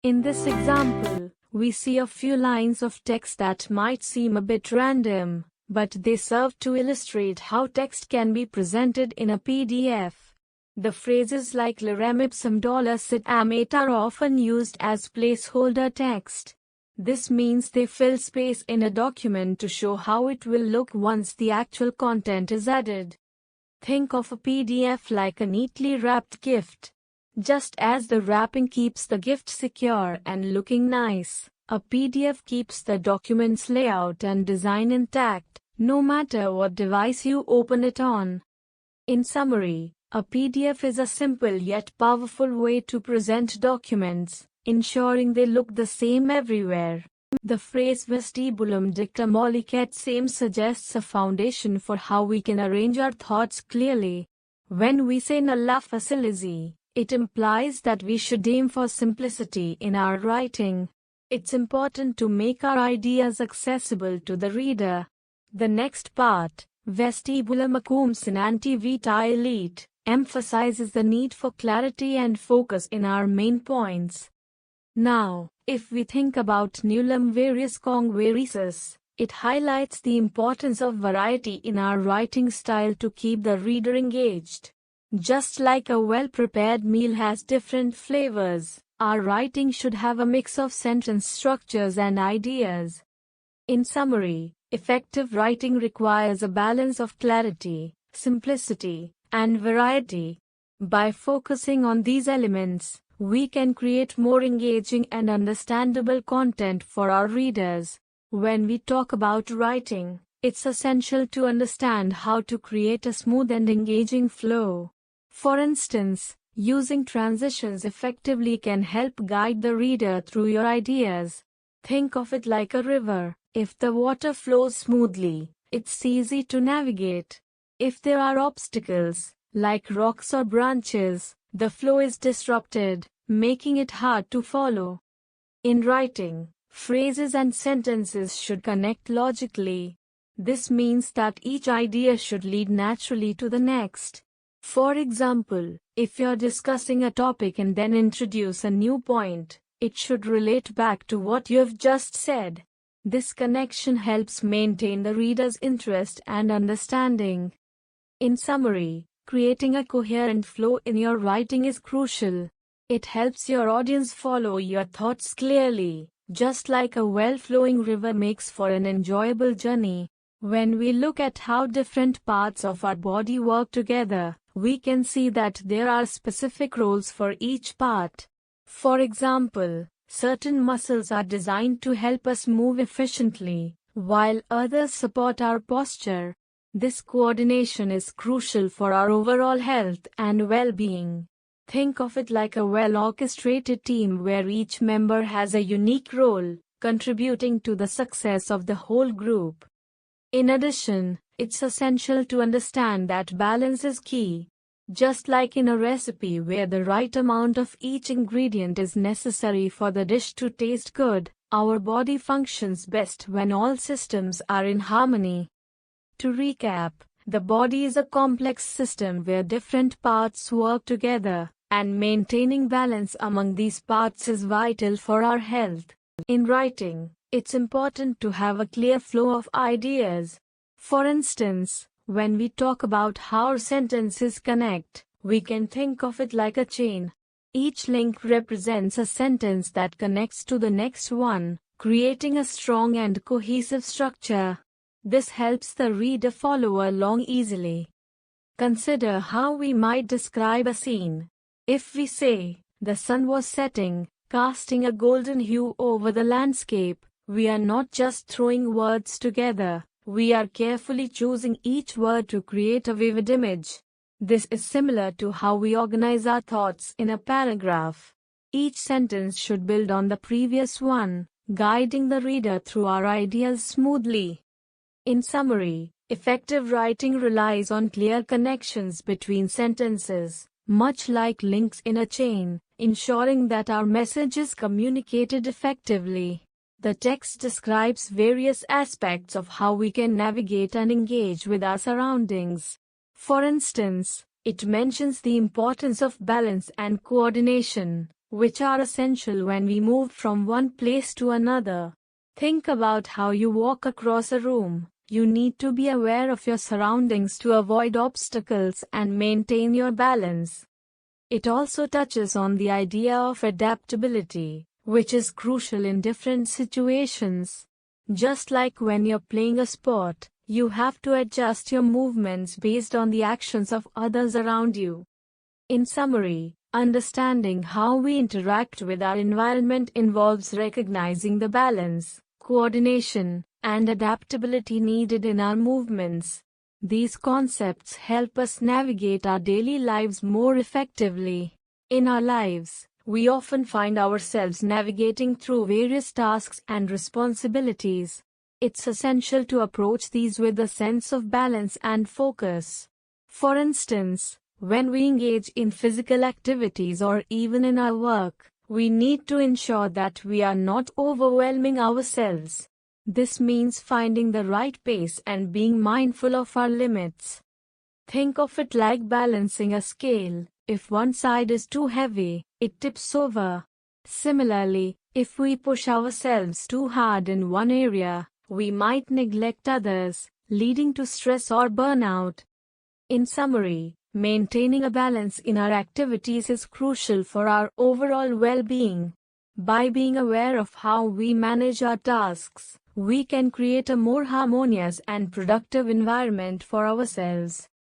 In this example, we see a few lines of text that might seem a bit random, but they serve to illustrate how text can be presented in a PDF. The phrases like lorem ipsum sit amet are often used as placeholder text. This means they fill space in a document to show how it will look once the actual content is added. Think of a PDF like a neatly wrapped gift. Just as the wrapping keeps the gift secure and looking nice, a PDF keeps the document's layout and design intact, no matter what device you open it on. In summary, a PDF is a simple yet powerful way to present documents, ensuring they look the same everywhere. The phrase vestibulum dicta molicet same suggests a foundation for how we can arrange our thoughts clearly. When we say nulla facilisi, it implies that we should aim for simplicity in our writing. It's important to make our ideas accessible to the reader. The next part, vestibulum acum sinanti vitae elite, emphasizes the need for clarity and focus in our main points. Now, if we think about nullum varius conquerisus, it highlights the importance of variety in our writing style to keep the reader engaged. Just like a well-prepared meal has different flavors, our writing should have a mix of sentence structures and ideas. In summary, effective writing requires a balance of clarity, simplicity, and variety. By focusing on these elements, we can create more engaging and understandable content for our readers. When we talk about writing, it's essential to understand how to create a smooth and engaging flow. For instance, using transitions effectively can help guide the reader through your ideas. Think of it like a river. If the water flows smoothly, it's easy to navigate. If there are obstacles, like rocks or branches, the flow is disrupted, making it hard to follow. In writing, phrases and sentences should connect logically. This means that each idea should lead naturally to the next. For example, if you're discussing a topic and then introduce a new point, it should relate back to what you've just said. This connection helps maintain the reader's interest and understanding. In summary, creating a coherent flow in your writing is crucial. It helps your audience follow your thoughts clearly, just like a well-flowing river makes for an enjoyable journey. When we look at how different parts of our body work together, we can see that there are specific roles for each part. For example, certain muscles are designed to help us move efficiently, while others support our posture. This coordination is crucial for our overall health and well-being. Think of it like a well-orchestrated team where each member has a unique role, contributing to the success of the whole group. In addition, it's essential to understand that balance is key. Just like in a recipe where the right amount of each ingredient is necessary for the dish to taste good, our body functions best when all systems are in harmony. To recap, the body is a complex system where different parts work together, and maintaining balance among these parts is vital for our health. In writing, it's important to have a clear flow of ideas. For instance, when we talk about how our sentences connect, we can think of it like a chain. Each link represents a sentence that connects to the next one, creating a strong and cohesive structure. This helps the reader follow along easily. Consider how we might describe a scene. If we say, the sun was setting, casting a golden hue over the landscape, we are not just throwing words together. We are carefully choosing each word to create a vivid image. This is similar to how we organize our thoughts in a paragraph. Each sentence should build on the previous one, guiding the reader through our ideas smoothly. In summary, effective writing relies on clear connections between sentences, much like links in a chain, ensuring that our message is communicated effectively. The text describes various aspects of how we can navigate and engage with our surroundings. For instance, it mentions the importance of balance and coordination, which are essential when we move from one place to another. Think about how you walk across a room. You need to be aware of your surroundings to avoid obstacles and maintain your balance. It also touches on the idea of adaptability, which is crucial in different situations. Just like when you're playing a sport, you have to adjust your movements based on the actions of others around you. In summary, understanding how we interact with our environment involves recognizing the balance, coordination, and adaptability needed in our movements. These concepts help us navigate our daily lives more effectively. In our lives, we often find ourselves navigating through various tasks and responsibilities. It's essential to approach these with a sense of balance and focus. For instance, when we engage in physical activities or even in our work, we need to ensure that we are not overwhelming ourselves. This means finding the right pace and being mindful of our limits. Think of it like balancing a scale. If one side is too heavy, it tips over. Similarly, if we push ourselves too hard in one area, we might neglect others, leading to stress or burnout. In summary, maintaining a balance in our activities is crucial for our overall well-being. By being aware of how we manage our tasks, we can create a more harmonious and productive environment for ourselves